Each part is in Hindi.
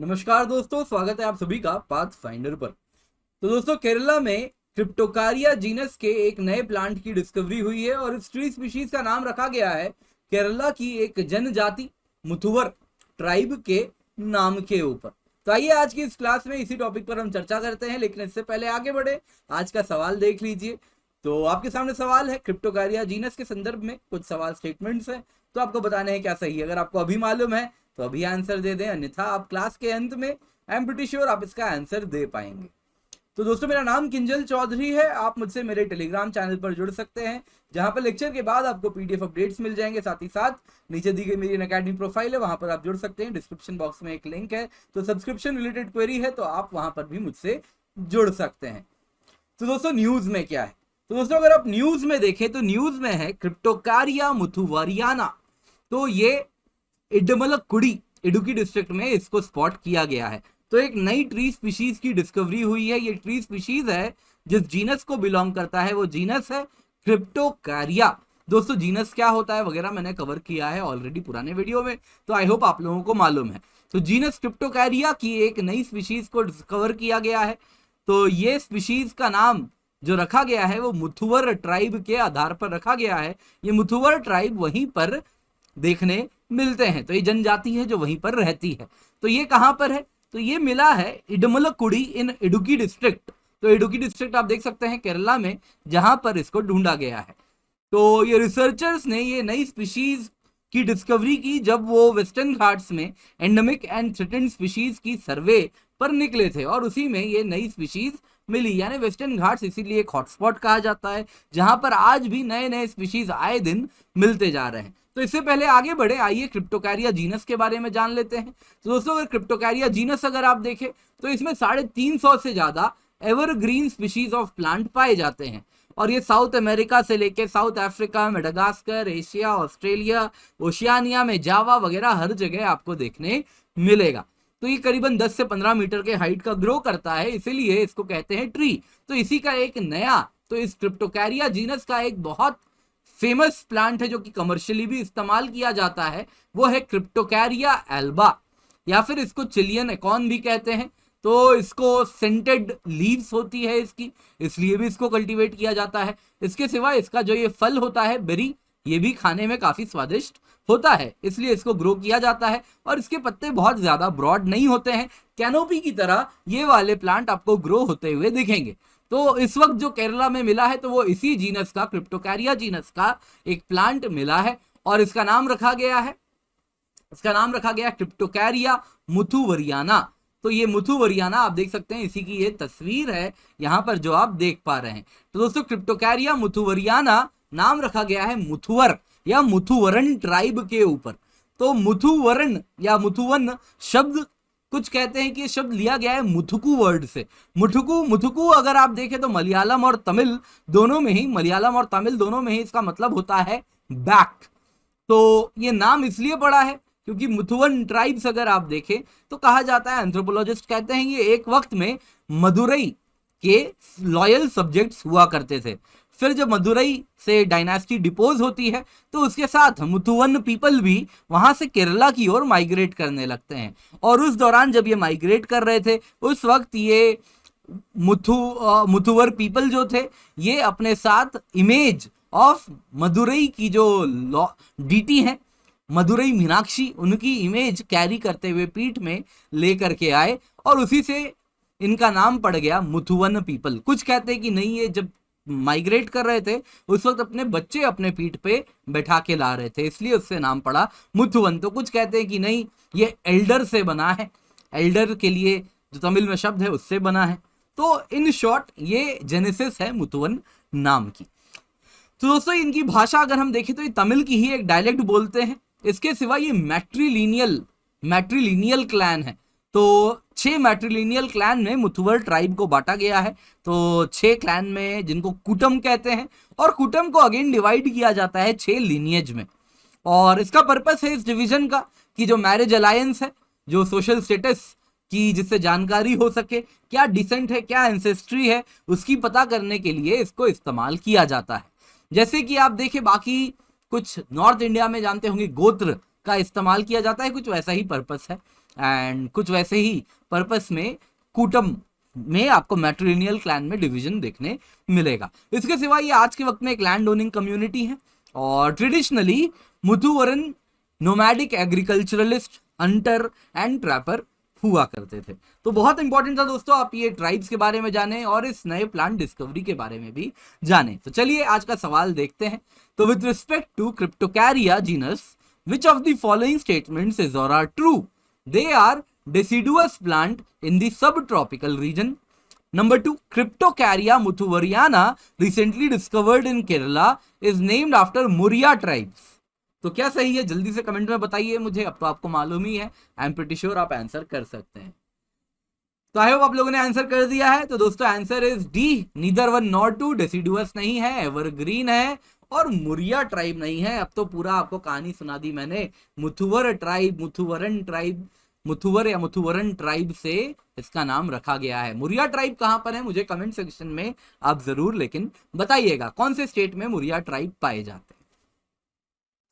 नमस्कार दोस्तों, स्वागत है आप सभी का पाथफाइंडर पर। तो दोस्तों, केरला में क्रिप्टोकारिया जीनस के एक नए प्लांट की डिस्कवरी हुई है और इस ट्री स्पीशीज का नाम रखा गया है केरला की एक जनजाति मुथुवर ट्राइब के नाम के ऊपर। तो आइए आज की इस क्लास में इसी टॉपिक पर हम चर्चा करते हैं, लेकिन इससे पहले आगे बढ़े आज का सवाल देख लीजिए। तो आपके सामने सवाल है, क्रिप्टोकारिया जीनस के संदर्भ में कुछ सवाल स्टेटमेंट्स हैं, तो आपको बताने हैं क्या सही है। अगर आपको अभी मालूम है तो अभी आंसर दे दें, अन्यथा आप क्लास के अंत में आई एम प्रीटी श्योर आप इसका आंसर दे पाएंगे। तो दोस्तों, मेरा नाम किंजल चौधरी है। आप मुझसे मेरे टेलीग्राम चैनल पर जुड़ सकते हैं, जहां पर लेक्चर के बाद आपको पीडीएफ अपडेट्स मिल जाएंगे। साथ ही साथ नीचे दी गई मेरी अकेडमी प्रोफाइल है, वहां पर आप जुड़ सकते हैं। डिस्क्रिप्शन बॉक्स में एक लिंक है, तो सब्सक्रिप्शन रिलेटेड क्वेरी है तो आप वहां पर भी मुझसे जुड़ सकते हैं। तो दोस्तों, न्यूज में क्या है? तो दोस्तों, अगर आप न्यूज में देखें तो न्यूज में है क्रिप्टोकारिया मुथुवरियाना। तो ये इडमलकुडी इडुक्की डिस्ट्रिक्ट में इसको स्पॉट किया गया है। तो एक नई ट्री स्पीशीज की डिस्कवरी हुई है। ये ट्री स्पीशीज है जिस जीनस को बिलोंग करता है, वो जीनस है क्रिप्टोकारिया। दोस्तों, जीनस क्या होता है वगैरह मैंने कवर किया है ऑलरेडी पुराने वीडियो में, तो आई होप आप लोगों को मालूम है। तो जीनस क्रिप्टोकारिया की एक नई स्पीशीज को डिस्कवर किया गया है। तो ये स्पीशीज का नाम जो रखा गया है वो मुथुवर ट्राइब के आधार पर रखा गया है। ये मुथुवर ट्राइब वहीं पर देखने मिलते हैं, तो ये जनजाति है जो वहीं पर रहती है। तो ये कहां पर है? तो ये मिला है इडमलकुडी इन इडुक्की डिस्ट्रिक्ट। तो इडुक्की डिस्ट्रिक्ट आप देख सकते हैं केरला में, जहां पर इसको ढूंढा गया है। तो ये रिसर्चर्स ने ये नई स्पीशीज की डिस्कवरी की जब वो वेस्टर्न घाट्स में एंडेमिक एंड थ्रेटेंड स्पीशीज की सर्वे पर निकले थे, और उसी में ये नई स्पीशीज मिली। यानी वेस्टर्न घाट्स इसीलिए एक हॉटस्पॉट कहा जाता है, जहां पर आज भी नए नए स्पीशीज आए दिन मिलते जा रहे हैं। तो इससे पहले आगे बढ़े, आइए क्रिप्टोकारिया जीनस के बारे में जान लेते हैं। तो दोस्तों, अगर क्रिप्टोकारिया जीनस अगर आप देखें तो इसमें 350 से ज्यादा एवरग्रीन स्पीशीज ऑफ प्लांट पाए जाते हैं, और ये साउथ अमेरिका से लेके south Africa, Madagascar, Asia, Australia, Oceania में जावा वगैरह हर जगह आपको देखने मिलेगा। तो ये करीबन 10 से 15 मीटर के हाइट का ग्रो करता है, इसीलिए इसको कहते हैं ट्री। तो इसी का एक नया, तो इस क्रिप्टोकारिया जीनस का एक बहुत फेमस प्लांट है जो कि कमर्शियली भी इस्तेमाल किया जाता है, वो है क्रिप्टोकारिया एल्बा, या फिर इसको चिलियन एकॉन भी कहते हैं। तो इसको सेंटेड लीव्स होती है इसकी, इसलिए भी इसको कल्टीवेट किया जाता है। इसके सिवा इसका जो ये फल होता है बेरी, ये भी खाने में काफी स्वादिष्ट होता है, इसलिए इसको ग्रो किया जाता है। और इसके पत्ते बहुत ज्यादा ब्रॉड नहीं होते हैं, कैनोपी की तरह ये वाले प्लांट आपको ग्रो होते हुए दिखेंगे। तो इस वक्त जो केरला में मिला है तो वो इसी जीनस का, क्रिप्टोकारिया जीनस का एक प्लांट मिला है, और इसका नाम रखा गया है क्रिप्टोकारिया मुथुवरियाना। तो ये मुथुवरियाना आप देख सकते हैं, इसी की ये तस्वीर है यहां पर जो आप देख पा रहे हैं। तो दोस्तों, क्रिप्टोकारिया मुथुवरियाना नाम रखा गया है मुथुवर या मुथुवरन ट्राइब के ऊपर। तो मुथुवरन या मुथुवन शब्द, कुछ कहते हैं कि ये शब्द लिया गया है मुथुकू वर्ड से। मुथुकू अगर आप देखें तो मलयालम और तमिल दोनों में ही इसका मतलब होता है बैक। तो ये नाम इसलिए पड़ा है क्योंकि मुथुवन ट्राइब्स अगर आप देखें तो कहा जाता है, एंथ्रोपोलॉजिस्ट कहते हैं ये एक वक्त में मदुरई के लॉयल सब्जेक्ट्स हुआ करते थे। फिर जब मदुरई से डायनास्टी डिपोज होती है तो उसके साथ मुथुवन पीपल भी वहां से केरला की ओर माइग्रेट करने लगते हैं, और उस दौरान जब ये माइग्रेट कर रहे थे उस वक्त ये मुथुवर पीपल जो थे ये अपने साथ इमेज ऑफ मदुरई की जो डीटी है मदुरई मीनाक्षी, उनकी इमेज कैरी करते हुए पीठ में लेकर के आए, और उसी से इनका नाम पड़ गया मुथुवन पीपल। कुछ कहते हैं कि नहीं, ये जब माइग्रेट कर रहे थे उस वक्त अपने बच्चे अपने पीठ पे बैठा के ला रहे थे, इसलिए उससे नाम पड़ा मुथुवन। तो कुछ कहते हैं कि नहीं, ये एल्डर से बना है, एल्डर के लिए जो तमिल में शब्द है उससे बना है। तो इन शॉर्ट ये जेनेसिस है मुथुवन नाम की। तो दोस्तों, इनकी भाषा अगर हम देखें तो ये तमिल की ही एक डायलेक्ट बोलते हैं। इसके सिवा ये मैट्रीलिनियल क्लैन है। तो 6 मैट्रीलिनियल क्लैन में मुथुवर ट्राइब को बांटा गया है। तो 6 क्लैन में जिनको कुटम कहते हैं, और कुटम को अगेन डिवाइड किया जाता है 6 लीनियज में। और इसका पर्पस है इस डिवीजन का कि जो मैरिज अलायंस है, जो सोशल स्टेटस की जिससे जानकारी हो सके, क्या डिसेंट है, क्या एंसेस्ट्री है, उसकी पता करने के लिए इसको इस्तेमाल किया जाता है। जैसे कि आप देखें बाकी कुछ नॉर्थ इंडिया में जानते होंगे गोत्र का इस्तेमाल किया जाता है, कुछ वैसा ही पर्पस है। एंड कुछ वैसे ही पर्पस में कूटम में आपको मैट्रिलिनियल क्लैन में डिवीजन देखने मिलेगा। इसके सिवा ये आज के वक्त में एक लैंड ओनिंग कम्युनिटी है और traditionally Muthuvan nomadic agriculturalist hunter and trapper हुआ करते थे। तो बहुत इंपॉर्टेंट था दोस्तों आप ये ट्राइब्स के बारे में जाने और इस नए प्लांट डिस्कवरी के बारे में भी जाने। तो चलिए आज का सवाल देखते हैं। तो with respect to Cryptocarya genus which of the following statements is or are true? They are deciduous plant in the subtropical region. Number 2, Cryptocarya muthuvariana recently discovered in Kerala is named after Muria tribes. तो क्या सही है जल्दी से कमेंट में बताइए मुझे, अब तो आपको मालूम ही है, आई एम प्रीटी श्योर आप आंसर कर सकते हैं। तो आई होप आप लोगों ने आंसर कर दिया है। तो दोस्तों answer is D, neither one nor two, deciduous नहीं है, एवरग्रीन है और मुरिया ट्राइब नहीं है। अब तो पूरा आपको कहानी सुना दी मैंने। मुथुवर ट्राइब, मुथुवरन ट्राइब, मुथुवर या मुथुवरन ट्राइब से इसका नाम रखा गया है। मुरिया ट्राइब कहां पर है मुझे कमेंट सेक्शन में आप जरूर लेकिन बताइएगा कौन से स्टेट में मुरिया ट्राइब पाए जाते हैं।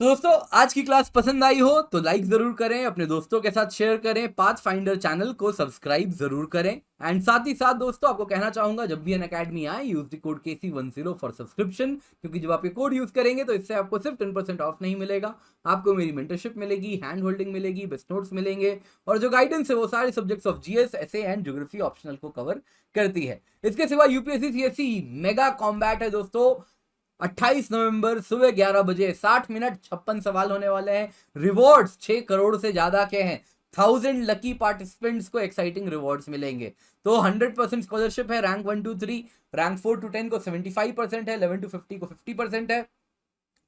तो दोस्तों आज की क्लास पसंद आई हो तो लाइक जरूर करें, अपने दोस्तों के साथ शेयर करें, पाथफाइंडर चैनल को सब्सक्राइब जरूर करें। एंड साथ ही साथ दोस्तों आपको कहना चाहूंगा जब भी अनअकैडमी आए use the code KC10 for subscription, क्योंकि जब आप ये कोड यूज करेंगे तो इससे आपको सिर्फ 10% ऑफ नहीं मिलेगा, आपको मेरी मेंटरशिप मिलेगी, हैंड होल्डिंग मिलेगी, बेस्ट नोट्स मिलेंगे और जो गाइडेंस है वो सारे subjects of GS, SA and geography optional को कवर करती है। इसके सिवा UPSC CSE मेगा कॉम्बैट है दोस्तों, 28 नवंबर सुबह 11 बजे 60 मिनट 56 सवाल होने वाले हैं। रिवॉर्ड्स 6 करोड़ से ज्यादा के हैं। 1000 लकी पार्टिसिपेंट्स को एक्साइटिंग रिवॉर्ड्स मिलेंगे। तो 100% स्कॉलरशिप है। रैंक 1 to 3, रैंक 4 to 10 को 75% है, 11 to 50 को 50% है,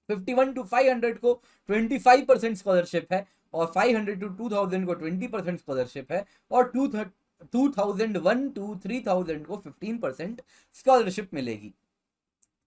51 to 500 को 25% स्कॉलरशिप है और 500 to 2000 को 20% स्कॉलरशिप है और 2001 to 3000 को 15% स्कॉलरशिप मिलेगी।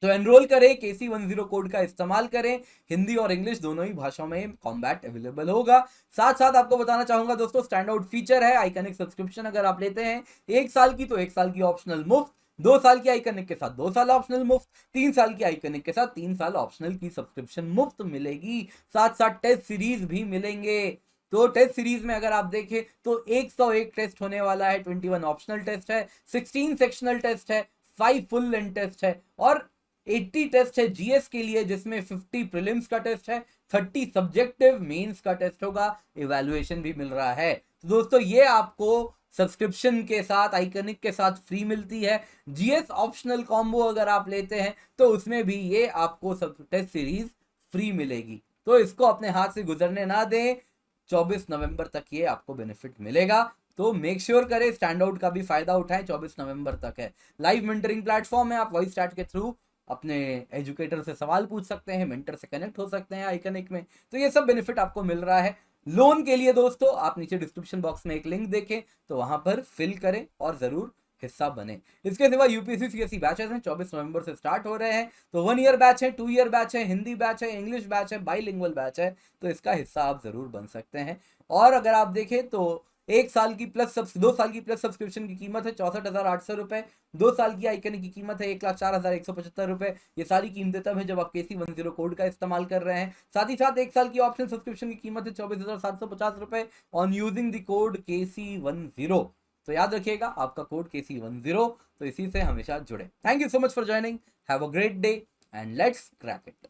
तो एनरोल करें, KC10 कोड का इस्तेमाल करें, हिंदी और इंग्लिश दोनों ही भाषाओं में कॉम्बैट अवेलेबल होगा। साथ साथ आपको बताना चाहूंगा दोस्तों स्टैंड आउट फीचर है आइकनिक सब्सक्रिप्शन, अगर आप लेते हैं 1 साल की तो 1 साल की ऑप्शनल मुफ्त, 2 साल की आइकनिक के साथ 2 साल ऑप्शनल मुफ्त, 3 साल की आइकनिक के साथ 3 साल ऑप्शनल की सब्सक्रिप्शन मुफ्त मिलेगी। साथ साथ टेस्ट सीरीज भी मिलेंगे। तो टेस्ट सीरीज में अगर आप देखें तो 101 टेस्ट होने वाला है, 21 ऑप्शनल टेस्ट है, 16 सेक्शनल टेस्ट है, 5 फुल लेंथ टेस्ट है और 80 टेस्ट है GS के लिए, जिसमें 50 प्रीलिम्स का टेस्ट है, 30 सब्जेक्टिव मेंस का टेस्ट होगा, इवैल्यूएशन भी मिल रहा है। तो दोस्तों ये आपको सब्सक्रिप्शन के साथ आइकनिक के साथ फ्री मिलती है। GS ऑप्शनल कॉम्बो अगर आप लेते हैं तो उसमें भी ये आपको सब टेस्ट सीरीज फ्री मिलेगी। तो इसको अपने हाथ से गुजरने ना दें, 24 नवंबर तक ये आपको बेनिफिट मिलेगा। तो मेक श्योर करें स्टैंड आउट का भी फायदा उठाएं, 24 नवंबर तक है। लाइव मेंटरिंग प्लेटफॉर्म है, आप वॉइस चैट के थ्रू अपने एजुकेटर से सवाल पूछ सकते हैं, मेंटर से कनेक्ट हो सकते हैं आइकनिक में। तो ये सब बेनिफिट आपको मिल रहा है। लोन के लिए दोस्तों आप नीचे डिस्क्रिप्शन बॉक्स में एक लिंक देखें तो वहां पर फिल करें और जरूर हिस्सा बने। इसके सिवा UPSC CSE बैचेस हैं, 24 नवंबर से स्टार्ट हो रहे हैं। तो 1 ईयर बैच है, 2 ईयर बैच है, हिंदी बैच है, इंग्लिश बैच है, बाइलिंगुअल बैच है। तो इसका हिस्सा आप जरूर बन सकते हैं। और अगर आप देखें तो 1 साल की प्लस 2 साल की प्लस सब्सक्रिप्शन की कीमत है 64,800 रुपए, 2 साल की आइकनिक की कीमत है 1,04,175 रुपए। ये सारी कीमतें तब है जब आप KC10 कोड का इस्तेमाल कर रहे हैं। साथ ही साथ 1 साल की ऑप्शन सब्सक्रिप्शन की कीमत है 24,750 रुपए on using the code KC10। तो याद रखिएगा आपका कोड KC10, तो इसी से हमेशा जुड़े। Thank you so much for joining, have a great day and let's crack it.